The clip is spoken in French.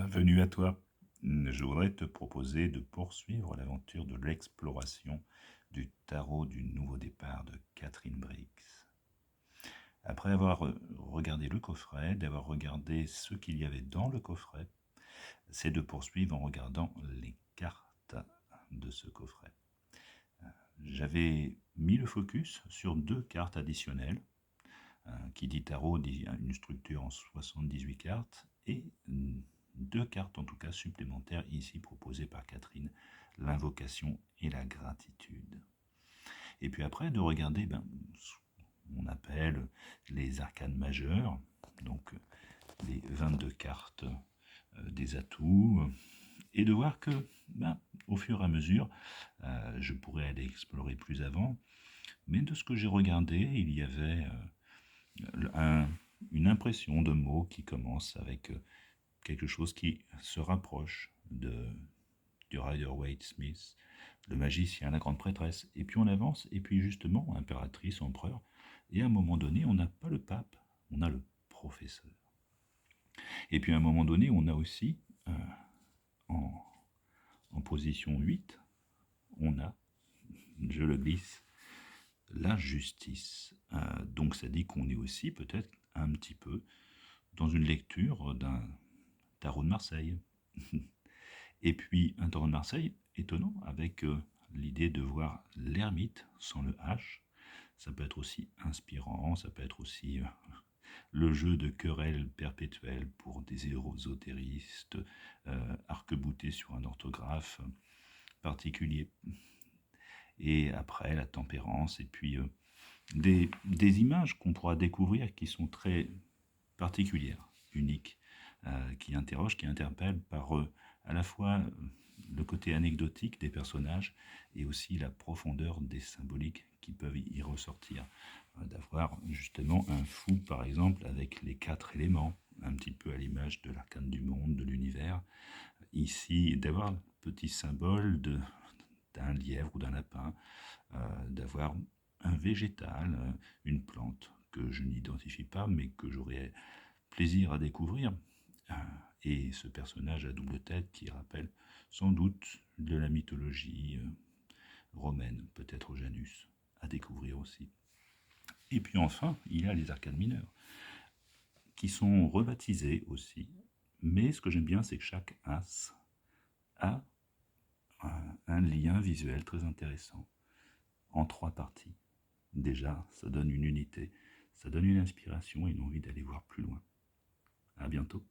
Bienvenue à toi. Je voudrais te proposer de poursuivre l'aventure de l'exploration du tarot du nouveau départ de Catherine Briggs. Après avoir regardé le coffret, d'avoir regardé ce qu'il y avait dans le coffret, c'est de poursuivre en regardant les cartes de ce coffret. J'avais mis le focus sur 2 cartes additionnelles. Qui dit tarot dit une structure en 78 cartes et 2 cartes en tout cas supplémentaires ici proposées par Catherine, l'invocation et la gratitude. Et puis après de regarder ce qu'on appelle les arcanes majeures, donc les 22 cartes des atouts, et de voir que au fur et à mesure, je pourrais aller explorer plus avant, mais de ce que j'ai regardé, il y avait une impression de mots qui commence avec quelque chose qui se rapproche du Rider-Waite-Smith, le magicien, la grande prêtresse, et puis on avance, et puis justement, impératrice, empereur, et à un moment donné, on n'a pas le pape, on a le professeur. Et puis à un moment donné, on a aussi, en, en position 8, on a, je le glisse, la justice. Donc ça dit qu'on est aussi peut-être un petit peu dans une lecture d'un tarot de Marseille. Et puis un tarot de Marseille étonnant avec l'idée de voir l'ermite sans le H. Ça peut être aussi inspirant, ça peut être aussi le jeu de querelle perpétuelle pour des ésotéristes, arc-boutés sur un orthographe particulier. Et après la tempérance, et puis des images qu'on pourra découvrir qui sont très particulières, uniques, qui interrogent, qui interpellent par à la fois le côté anecdotique des personnages et aussi la profondeur des symboliques qui peuvent y ressortir. D'avoir justement un fou, par exemple, avec les 4 éléments, un petit peu à l'image de l'arcane du monde, de l'univers. Ici, d'avoir le petit symbole d'un lièvre ou d'un lapin, d'avoir un végétal, une plante que je n'identifie pas, mais que j'aurais plaisir à découvrir. Et ce personnage à double tête qui rappelle sans doute de la mythologie romaine, peut-être Janus, à découvrir aussi. Et puis enfin, il y a les arcanes mineures, qui sont rebaptisés aussi. Mais ce que j'aime bien, c'est que chaque as a un lien visuel très intéressant, en 3 parties. Déjà, ça donne une unité, ça donne une inspiration et une envie d'aller voir plus loin. À bientôt.